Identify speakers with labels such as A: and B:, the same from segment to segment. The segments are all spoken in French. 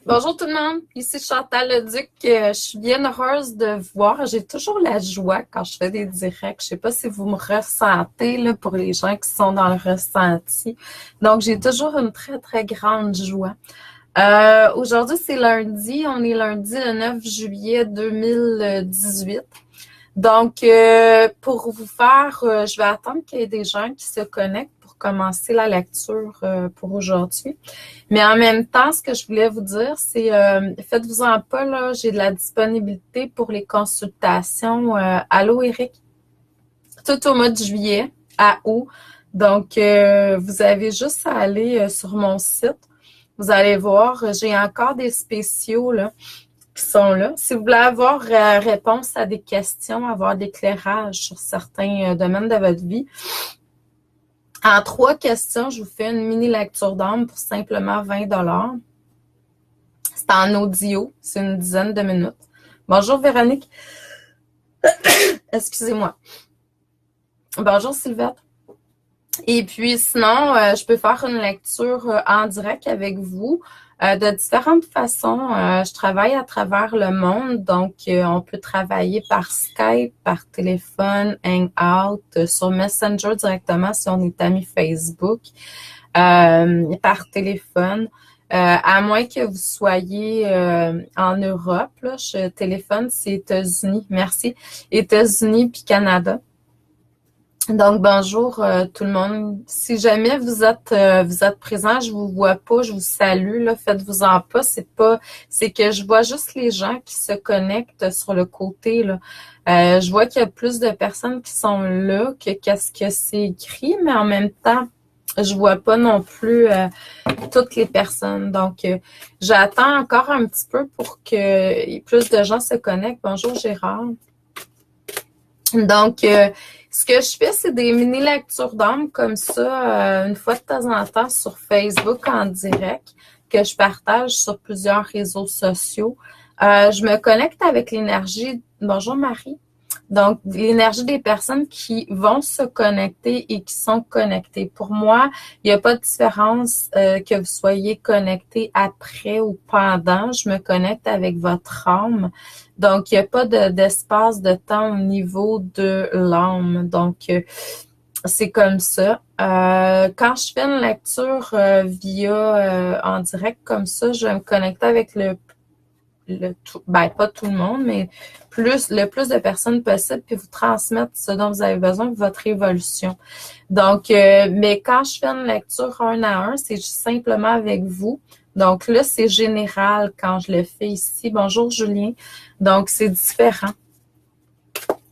A: Bonjour tout le monde, ici Chantal Leduc. Je suis bien heureuse de vous voir. J'ai toujours la joie quand je fais des directs. Je sais pas si vous me ressentez là, pour les gens qui sont dans le ressenti. Donc, j'ai toujours une très, très grande joie. Aujourd'hui, c'est lundi. On est lundi le 9 juillet 2018. Donc, pour vous faire, je vais attendre qu'il y ait des gens qui se connectent pour commencer la lecture pour aujourd'hui. Mais en même temps, ce que je voulais vous dire, c'est faites-vous-en pas, là, j'ai de la disponibilité pour les consultations. Allô, Eric? Tout au mois de juillet à août. Donc, vous avez juste à aller sur mon site. Vous allez voir, j'ai encore des spéciaux là, qui sont là. Si vous voulez avoir réponse à des questions, avoir d'éclairage sur certains domaines de votre vie, en 3 questions, je vous fais une mini lecture d'âme pour simplement 20 $. C'est en audio, c'est une dizaine de minutes. Bonjour Véronique. Excusez-moi. Bonjour Sylvette. Et puis sinon, je peux faire une lecture en direct avec vous de différentes façons. Je travaille à travers le monde, donc on peut travailler par Skype, par téléphone, Hangout, sur Messenger directement si on est ami Facebook, par téléphone. À moins que vous soyez en Europe, là, je téléphone, c'est États-Unis. Merci. États-Unis puis Canada. Donc, bonjour tout le monde. Si jamais vous êtes présent, je vous vois pas, je vous salue, là, faites-vous-en pas. C'est que je vois juste les gens qui se connectent sur le côté, là. Je vois qu'il y a plus de personnes qui sont là que qu'est-ce que c'est écrit, mais en même temps, je vois pas non plus toutes les personnes. Donc, j'attends encore un petit peu pour que plus de gens se connectent. Bonjour Gérard. Donc, ce que je fais, c'est des mini-lectures d'âme comme ça, une fois de temps en temps sur Facebook en direct, que je partage sur plusieurs réseaux sociaux. Je me connecte avec l'énergie. Bonjour Marie. Donc, l'énergie des personnes qui vont se connecter et qui sont connectées. Pour moi, il n'y a pas de différence que vous soyez connecté après ou pendant. Je me connecte avec votre âme. Donc, il n'y a pas d'espace de temps au niveau de l'âme. Donc, c'est comme ça. Quand je fais une lecture via en direct comme ça, je vais me connecter avec pas tout le monde, mais le plus de personnes possible, puis vous transmettre ce dont vous avez besoin pour votre évolution. Donc, mais quand je fais une lecture 1 à 1, c'est simplement avec vous. Donc là, c'est général quand je le fais ici. Bonjour Julien. Donc, c'est différent.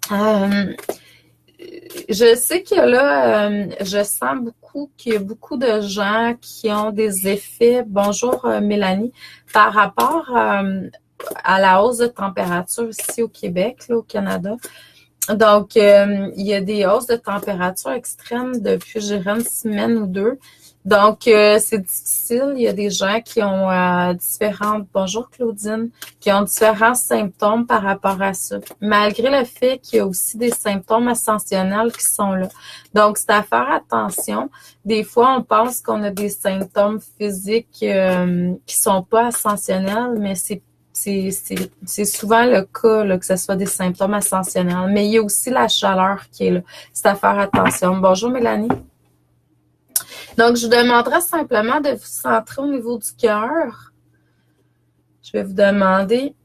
A: Je sais que là, je sens beaucoup qu'il y a beaucoup de gens qui ont des effets. Bonjour Mélanie. Par rapport à la hausse de température ici au Québec, là, au Canada. Donc, il y a des hausses de température extrêmes depuis, je dirais, une semaine ou 2. Donc, c'est difficile. Il y a des gens qui ont bonjour Claudine, qui ont différents symptômes par rapport à ça. Malgré le fait qu'il y a aussi des symptômes ascensionnels qui sont là. Donc, c'est à faire attention. Des fois, on pense qu'on a des symptômes physiques qui sont pas ascensionnels, mais c'est souvent le cas là, que ce soit des symptômes ascensionnels. Mais il y a aussi la chaleur qui est là. C'est à faire attention. Bonjour Mélanie. Donc, je vous demanderai simplement de vous centrer au niveau du cœur. Je vais vous demander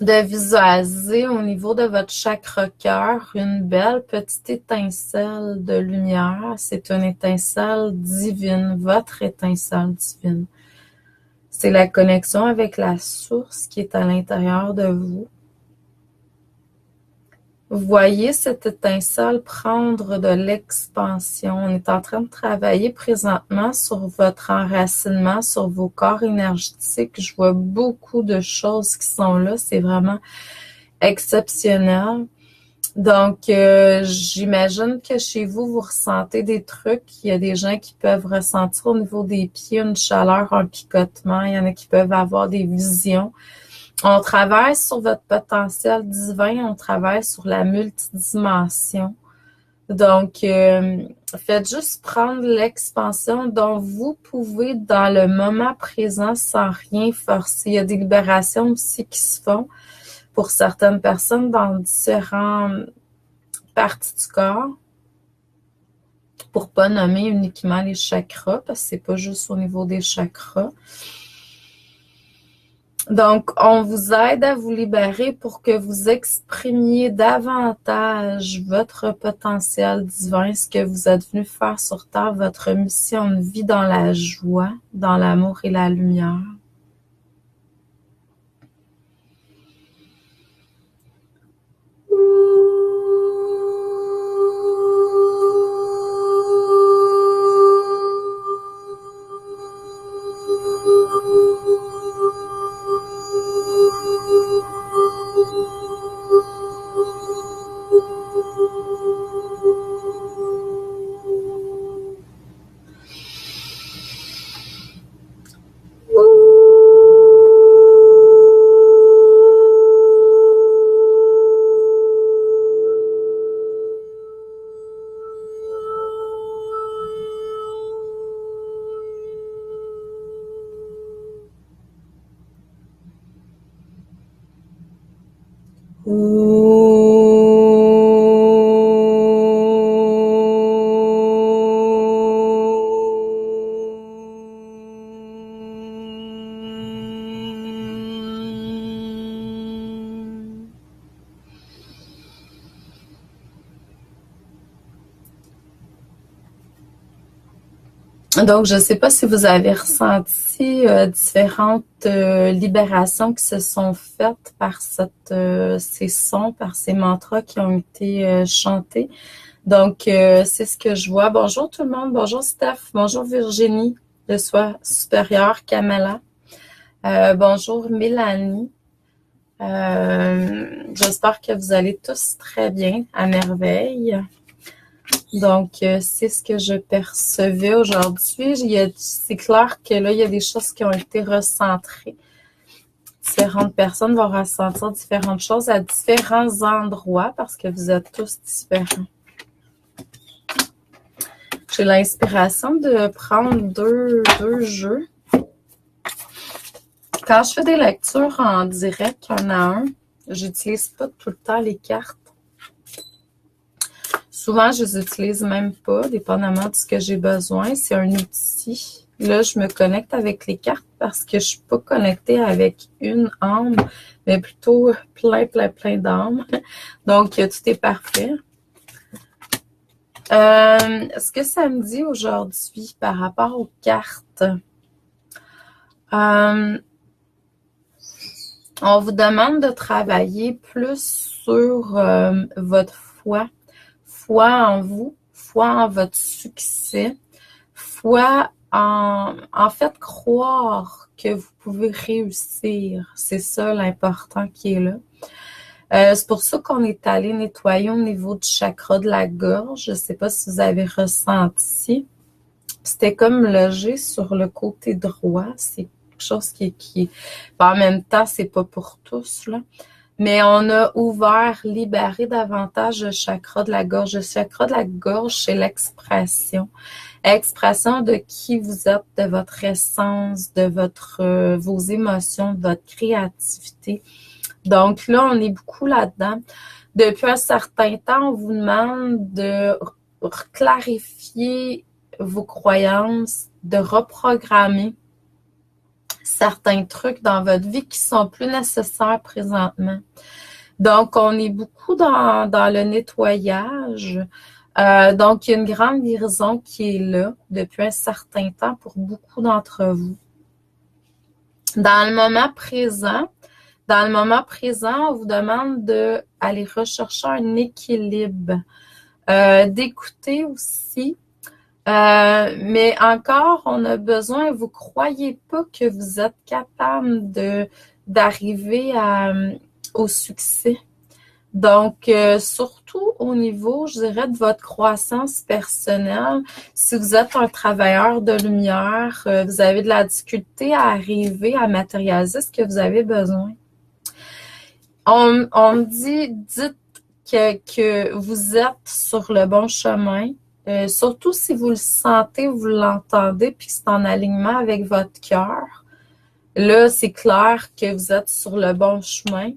A: de visualiser au niveau de votre chakra cœur une belle petite étincelle de lumière. C'est une étincelle divine, votre étincelle divine. C'est la connexion avec la source qui est à l'intérieur de vous. Vous voyez cette étincelle prendre de l'expansion. On est en train de travailler présentement sur votre enracinement, sur vos corps énergétiques. Je vois beaucoup de choses qui sont là. C'est vraiment exceptionnel. Donc, j'imagine que chez vous, vous ressentez des trucs. Il y a des gens qui peuvent ressentir au niveau des pieds une chaleur, un picotement. Il y en a qui peuvent avoir des visions. On travaille sur votre potentiel divin, on travaille sur la multidimension. Donc, faites juste prendre l'expansion dont vous pouvez dans le moment présent sans rien forcer. Il y a des libérations aussi qui se font pour certaines personnes dans différentes parties du corps, pour pas nommer uniquement les chakras, parce que c'est pas juste au niveau des chakras. Donc, on vous aide à vous libérer pour que vous exprimiez davantage votre potentiel divin, ce que vous êtes venu faire sur Terre, votre mission de vie dans la joie, dans l'amour et la lumière. Donc, je ne sais pas si vous avez ressenti différentes libérations qui se sont faites par ces sons, par ces mantras qui ont été chantés. Donc, c'est ce que je vois. Bonjour tout le monde. Bonjour Steph. Bonjour Virginie, le soi supérieur, Kamala. Bonjour Mélanie. J'espère que vous allez tous très bien, à merveille. Donc, c'est ce que je percevais aujourd'hui. C'est clair que là, il y a des choses qui ont été recentrées. Différentes personnes vont ressentir différentes choses à différents endroits parce que vous êtes tous différents. J'ai l'inspiration de prendre deux jeux. Quand je fais des lectures en direct, un à un, j'utilise pas tout le temps les cartes. Souvent, je les utilise même pas, dépendamment de ce que j'ai besoin. C'est un outil. Là, je me connecte avec les cartes parce que je suis pas connectée avec une âme, mais plutôt plein d'âmes. Donc, tout est parfait. Ce que ça me dit aujourd'hui par rapport aux cartes, on vous demande de travailler plus sur votre foi. Foi en vous, foi en votre succès, foi en fait croire que vous pouvez réussir. C'est ça l'important qui est là. C'est pour ça qu'on est allé nettoyer au niveau du chakra de la gorge. Je ne sais pas si vous avez ressenti. C'était comme logé sur le côté droit. C'est quelque chose qui en même temps, c'est pas pour tous, là. Mais on a ouvert, libéré davantage le chakra de la gorge. Le chakra de la gorge, c'est l'expression. Expression de qui vous êtes, de votre essence, de vos émotions, de votre créativité. Donc là, on est beaucoup là-dedans. Depuis un certain temps, on vous demande de clarifier vos croyances, de reprogrammer certains trucs dans votre vie qui sont plus nécessaires présentement. Donc, on est beaucoup dans le nettoyage. Donc, il y a une grande guérison qui est là depuis un certain temps pour beaucoup d'entre vous. Dans le moment présent, on vous demande d'aller rechercher un équilibre, d'écouter aussi. Mais encore, on a besoin, vous croyez pas que vous êtes capable d'arriver au succès. Donc, surtout au niveau, je dirais, de votre croissance personnelle, si vous êtes un travailleur de lumière, vous avez de la difficulté à arriver à matérialiser ce que vous avez besoin. On me dit, dites que vous êtes sur le bon chemin. Surtout si vous le sentez, vous l'entendez, puis que c'est en alignement avec votre cœur. Là, c'est clair que vous êtes sur le bon chemin.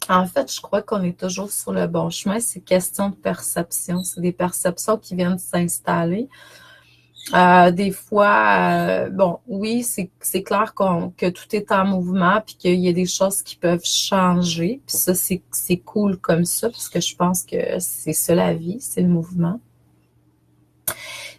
A: En fait, je crois qu'on est toujours sur le bon chemin. C'est question de perception. C'est des perceptions qui viennent s'installer. Des fois, bon, oui, c'est clair que tout est en mouvement puis qu'il y a des choses qui peuvent changer. Puis ça, c'est cool comme ça parce que je pense que c'est ça la vie, c'est le mouvement.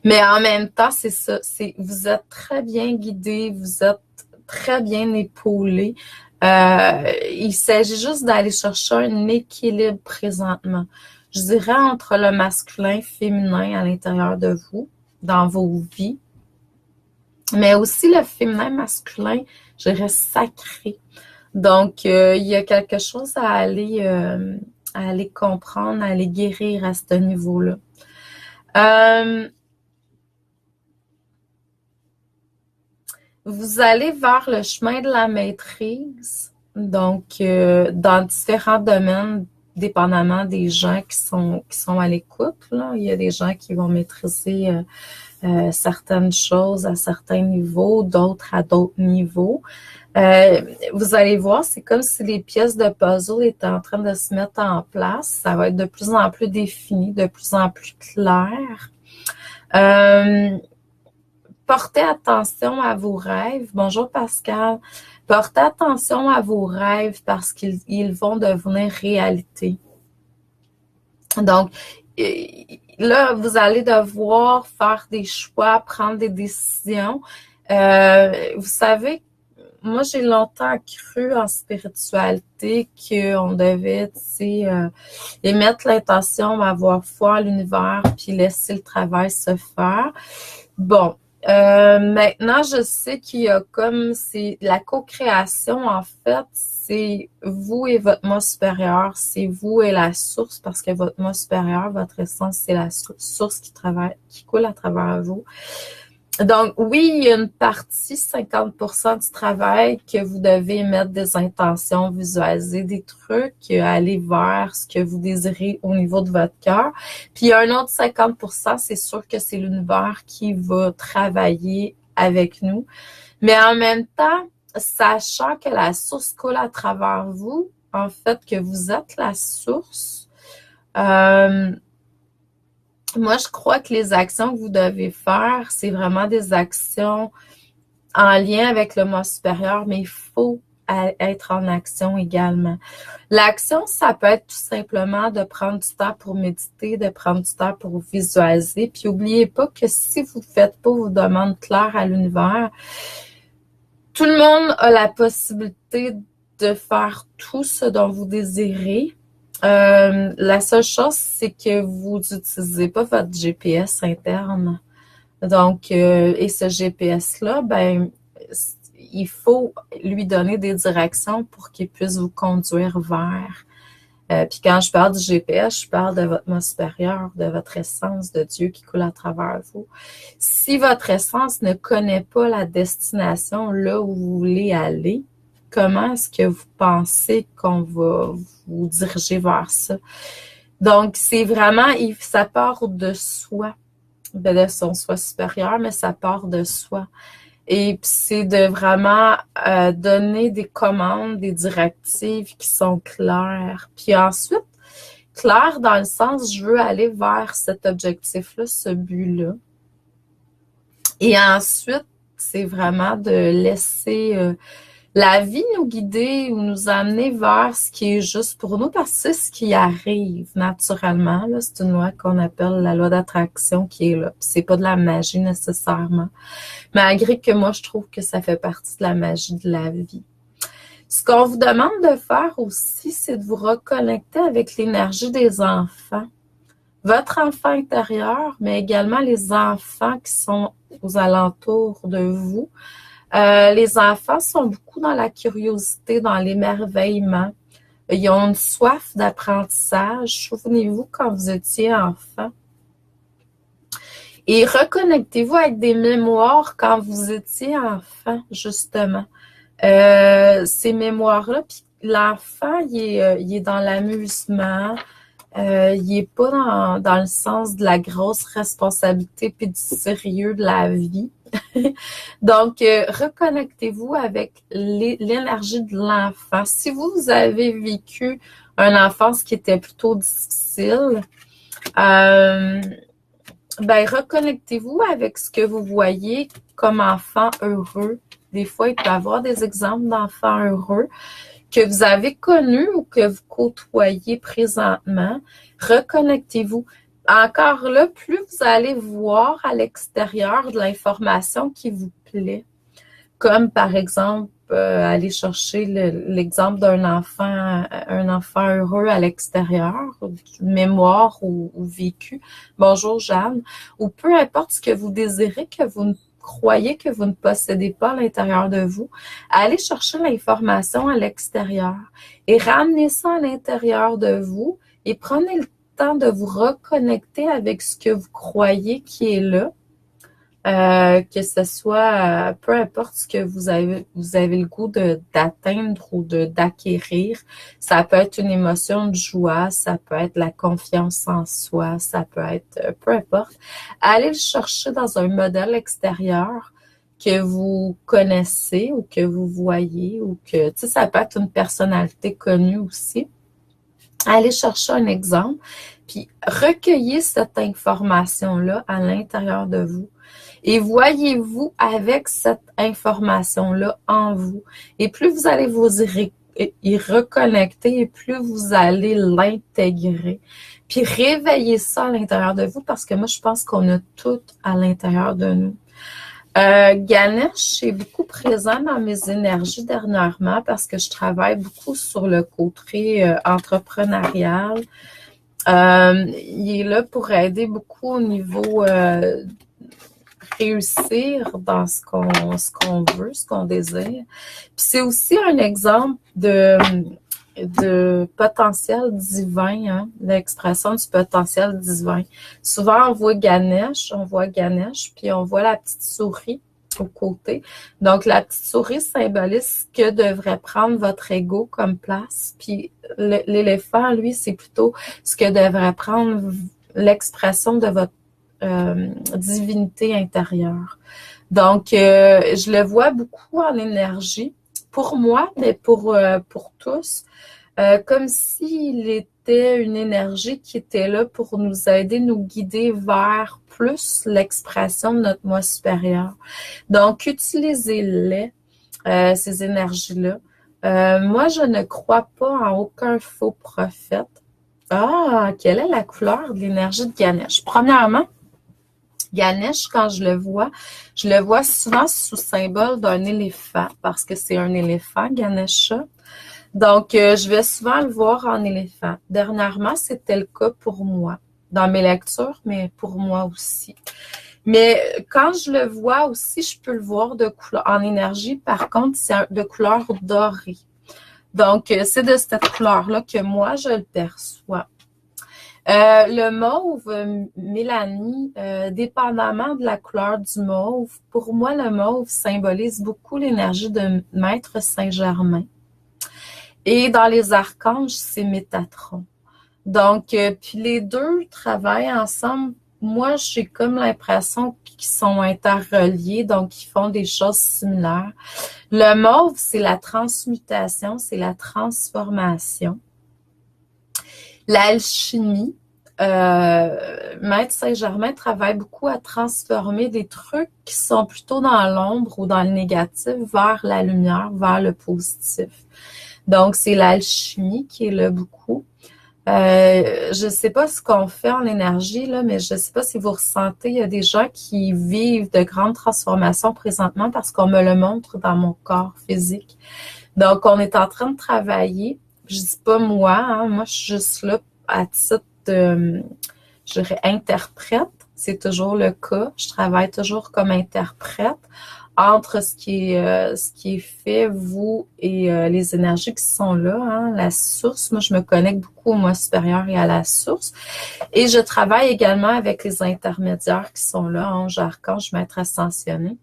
A: Mais en même temps, c'est ça. Vous êtes très bien guidé, vous êtes très bien épaulé. Il s'agit juste d'aller chercher un équilibre présentement. Je dirais entre le masculin, féminin à l'intérieur de vous, dans vos vies, mais aussi le féminin, masculin, je dirais sacré. Donc, il y a quelque chose à aller comprendre, à aller guérir à ce niveau-là. Vous allez vers le chemin de la maîtrise, donc dans différents domaines, dépendamment des gens qui sont à l'écoute. Là. Il y a des gens qui vont maîtriser certaines choses à certains niveaux, d'autres à d'autres niveaux. Vous allez voir, c'est comme si les pièces de puzzle étaient en train de se mettre en place. Ça va être de plus en plus défini, de plus en plus clair. Portez attention à vos rêves. Bonjour Pascal. Portez attention à vos rêves parce qu'ils vont devenir réalité. Donc, là, vous allez devoir faire des choix, prendre des décisions. Vous savez, moi, j'ai longtemps cru en spiritualité qu'on devait, tu sais, émettre l'intention, avoir foi en l'univers, puis laisser le travail se faire. Bon. Maintenant, je sais qu'il y a comme c'est la co-création, en fait, c'est vous et votre moi supérieur, c'est vous et la source, parce que votre moi supérieur, votre essence, c'est la source qui coule à travers vous. Donc, oui, il y a une partie, 50% du travail que vous devez mettre des intentions, visualiser des trucs, aller vers ce que vous désirez au niveau de votre cœur. Puis, il y a un autre 50%, c'est sûr que c'est l'univers qui va travailler avec nous. Mais en même temps, sachant que la source coule à travers vous, en fait, que vous êtes la source, moi, je crois que les actions que vous devez faire, c'est vraiment des actions en lien avec le moi supérieur, mais il faut être en action également. L'action, ça peut être tout simplement de prendre du temps pour méditer, de prendre du temps pour visualiser. Puis, n'oubliez pas que si vous ne faites pas vos demandes claires à l'univers, tout le monde a la possibilité de faire tout ce dont vous désirez. La seule chose, c'est que vous n'utilisez pas votre GPS interne. Donc, et ce GPS-là, ben, il faut lui donner des directions pour qu'il puisse vous conduire vers. Puis quand je parle du GPS, je parle de votre moi supérieur, de votre essence, de Dieu qui coule à travers vous. Si votre essence ne connaît pas la destination là où vous voulez aller, comment est-ce que vous pensez qu'on va vous diriger vers ça? Donc, c'est vraiment, ça part de soi, de son soi supérieur, mais ça part de soi. Et puis, c'est de vraiment donner des commandes, des directives qui sont claires. Puis ensuite, clair dans le sens, je veux aller vers cet objectif-là, ce but-là. Et ensuite, c'est vraiment de laisser la vie nous guider ou nous amener vers ce qui est juste pour nous, parce que c'est ce qui arrive naturellement. Là, c'est une loi qu'on appelle la loi d'attraction qui est là. Puis c'est pas de la magie nécessairement, malgré que moi, je trouve que ça fait partie de la magie de la vie. Ce qu'on vous demande de faire aussi, c'est de vous reconnecter avec l'énergie des enfants. Votre enfant intérieur, mais également les enfants qui sont aux alentours de vous. Les enfants sont beaucoup dans la curiosité, dans l'émerveillement. Ils ont une soif d'apprentissage. Souvenez-vous quand vous étiez enfant. Et reconnectez-vous avec des mémoires quand vous étiez enfant, justement. Ces mémoires-là, puis l'enfant, il est dans l'amusement. Il est pas dans le sens de la grosse responsabilité puis du sérieux de la vie. Donc, reconnectez-vous avec l'énergie de l'enfant. Si vous avez vécu une enfance qui était plutôt difficile, ben reconnectez-vous avec ce que vous voyez comme enfant heureux. Des fois, il peut y avoir des exemples d'enfants heureux que vous avez connus ou que vous côtoyez présentement. Reconnectez-vous. Encore là, plus vous allez voir à l'extérieur de l'information qui vous plaît, comme par exemple aller chercher l'exemple un enfant heureux à l'extérieur, mémoire ou vécu. Bonjour Jeanne. Ou peu importe ce que vous désirez, que vous ne croyez que vous ne possédez pas à l'intérieur de vous, allez chercher l'information à l'extérieur et ramenez ça à l'intérieur de vous et prenez le temps de vous reconnecter avec ce que vous croyez qui est là. Que ce soit peu importe ce que vous avez le goût d'atteindre ou d'acquérir. Ça peut être une émotion de joie, ça peut être la confiance en soi, ça peut être peu importe. Allez le chercher dans un modèle extérieur que vous connaissez ou que vous voyez ou que, tu sais, ça peut être une personnalité connue aussi. Allez chercher un exemple, puis recueillez cette information-là à l'intérieur de vous. Et voyez-vous avec cette information-là en vous. Et plus vous allez vous y reconnecter, et plus vous allez l'intégrer. Puis réveillez ça à l'intérieur de vous parce que moi, je pense qu'on a tout à l'intérieur de nous. Ganesh est beaucoup présent dans mes énergies dernièrement parce que je travaille beaucoup sur le côté entrepreneurial. Il est là pour aider beaucoup au niveau réussir dans ce qu'on veut, ce qu'on désire. Puis c'est aussi un exemple de potentiel divin, hein, l'expression du potentiel divin. Souvent, on voit Ganesh, puis on voit la petite souris au côté. Donc, la petite souris symbolise ce que devrait prendre votre ego comme place. Puis l'éléphant, lui, c'est plutôt ce que devrait prendre l'expression de votre divinité intérieure. Donc, je le vois beaucoup en énergie. Pour moi, mais pour tous, comme s'il était une énergie qui était là pour nous aider, nous guider vers plus l'expression de notre moi supérieur. Donc, utilisez-les, ces énergies-là. Moi, je ne crois pas en aucun faux prophète. Ah, quelle est la couleur de l'énergie de Ganesh? Premièrement, Ganesh, quand je le vois souvent sous symbole d'un éléphant, parce que c'est un éléphant, Ganesha. Donc, je vais souvent le voir en éléphant. Dernièrement, c'était le cas pour moi, dans mes lectures, mais pour moi aussi. Mais quand je le vois aussi, je peux le voir en énergie. Par contre, c'est de couleur dorée. Donc, c'est de cette couleur-là que moi, je le perçois. Le mauve, Mélanie, dépendamment de la couleur du mauve, pour moi, le mauve symbolise beaucoup l'énergie de Maître Saint-Germain. Et dans les archanges, c'est Métatron. Donc, puis les deux travaillent ensemble. Moi, j'ai comme l'impression qu'ils sont interreliés, donc ils font des choses similaires. Le mauve, c'est la transmutation, c'est la transformation. L'alchimie, Maître Saint-Germain travaille beaucoup à transformer des trucs qui sont plutôt dans l'ombre ou dans le négatif vers la lumière, vers le positif. Donc, c'est l'alchimie qui est là beaucoup. Je ne sais pas ce qu'on fait en énergie, là, mais je ne sais pas si vous ressentez, il y a des gens qui vivent de grandes transformations présentement parce qu'on me le montre dans mon corps physique. Donc, on est en train de travailler. Je dis pas moi, hein, moi je suis juste là à titre de, je dirais, interprète. C'est toujours le cas. Je travaille toujours comme interprète entre ce qui est fait, vous et les énergies qui sont là, hein, la source. Moi, je me connecte beaucoup au moi supérieur et à la source. Et je travaille également avec les intermédiaires qui sont là, anges, archanges, maîtres ascensionnés.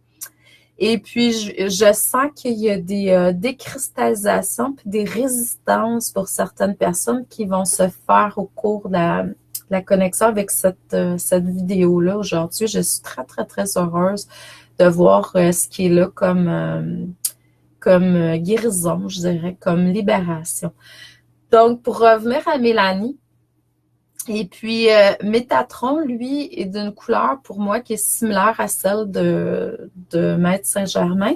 A: Et puis, je sens qu'il y a des décristallisations puis des résistances pour certaines personnes qui vont se faire au cours de la connexion avec cette vidéo-là aujourd'hui. Je suis très, très, très heureuse de voir ce qui est là comme guérison, je dirais, comme libération. Donc, pour revenir à Mélanie, et puis Métatron, lui, est d'une couleur pour moi qui est similaire à celle de Maître Saint-Germain.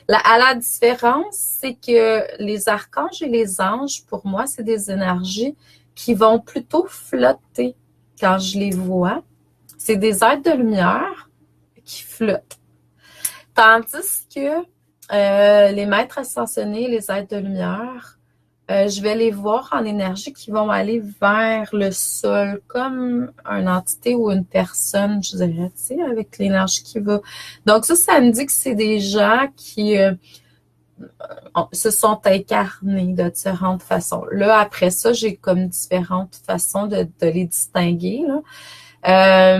A: À la différence, c'est que les archanges et les anges, pour moi, c'est des énergies qui vont plutôt flotter quand je les vois. C'est des êtres de lumière qui flottent. Tandis que les maîtres ascensionnés, les êtres de lumière, je vais les voir en énergie qui vont aller vers le sol, comme une entité ou une personne, je dirais, tu sais, avec l'énergie qui va. Donc ça me dit que c'est des gens qui se sont incarnés de différentes façons. Là, après ça, j'ai comme différentes façons de les distinguer, là.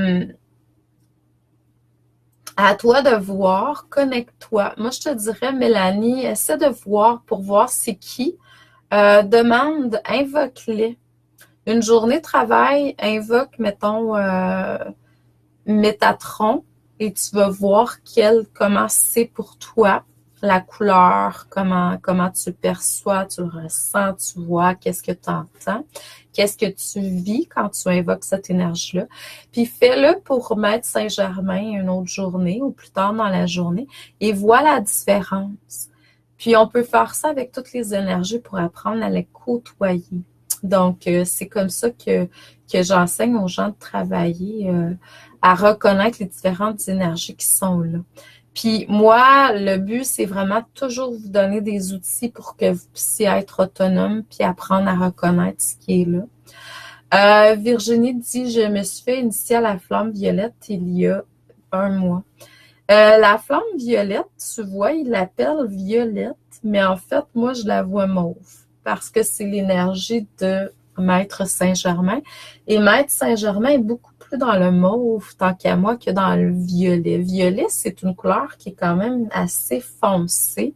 A: À toi de voir, connecte-toi. Moi, je te dirais, Mélanie, essaie de voir pour voir c'est qui. Demande, invoque-les. Une journée de travail, invoque, mettons, Métatron et tu vas voir comment c'est pour toi, la couleur, comment tu le perçois, tu le ressens, tu vois, qu'est-ce que tu entends, qu'est-ce que tu vis quand tu invoques cette énergie-là. Puis fais-le pour Maître Saint-Germain une autre journée ou plus tard dans la journée et vois la différence. Puis on peut faire ça avec toutes les énergies pour apprendre à les côtoyer. Donc, c'est comme ça que j'enseigne aux gens de travailler à reconnaître les différentes énergies qui sont là. Puis moi, le but, c'est vraiment toujours vous donner des outils pour que vous puissiez être autonome puis apprendre à reconnaître ce qui est là. Virginie dit, je me suis fait initier à la flamme violette il y a 1 mois. La flamme violette, tu vois, il l'appelle violette, mais en fait, moi, je la vois mauve parce que c'est l'énergie de Maître Saint-Germain. Et Maître Saint-Germain est beaucoup plus dans le mauve, tant qu'à moi, que dans le violet. Violet, c'est une couleur qui est quand même assez foncée.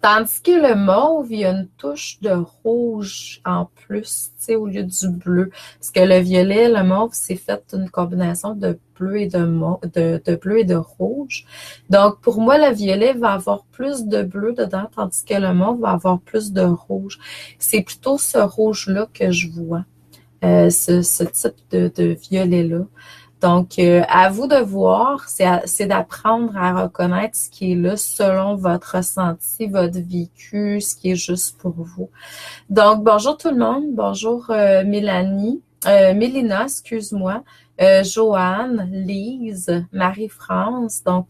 A: Tandis que le mauve, il y a une touche de rouge en plus, tu sais, au lieu du bleu. Parce que le violet, le mauve, c'est fait une combinaison de bleu et de bleu et de rouge. Donc, pour moi, le violet va avoir plus de bleu dedans, tandis que le mauve va avoir plus de rouge. C'est plutôt ce rouge-là que je vois, ce type de violet-là. Donc, à vous de voir, c'est d'apprendre à reconnaître ce qui est là selon votre ressenti, votre vécu, ce qui est juste pour vous. Donc, bonjour tout le monde. Bonjour Mélanie, Mélina, excuse-moi, Joanne, Lise, Marie-France. Donc,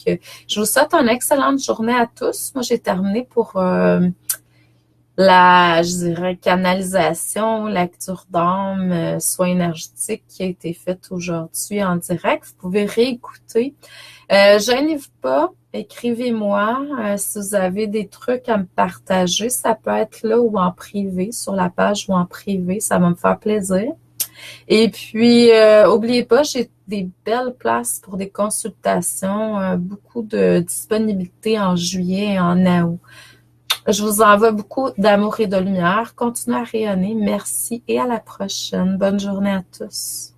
A: je vous souhaite une excellente journée à tous. Moi, j'ai terminé pour je dirais, canalisation, lecture d'âme, soin énergétique qui a été faite aujourd'hui en direct. Vous pouvez réécouter. Gênez-vous pas, écrivez-moi si vous avez des trucs à me partager. Ça peut être là ou en privé, sur la page ou en privé. Ça va me faire plaisir. Et puis, n'oubliez pas, j'ai des belles places pour des consultations, beaucoup de disponibilité en juillet et en août. Je vous envoie beaucoup d'amour et de lumière. Continuez à rayonner. Merci et à la prochaine. Bonne journée à tous.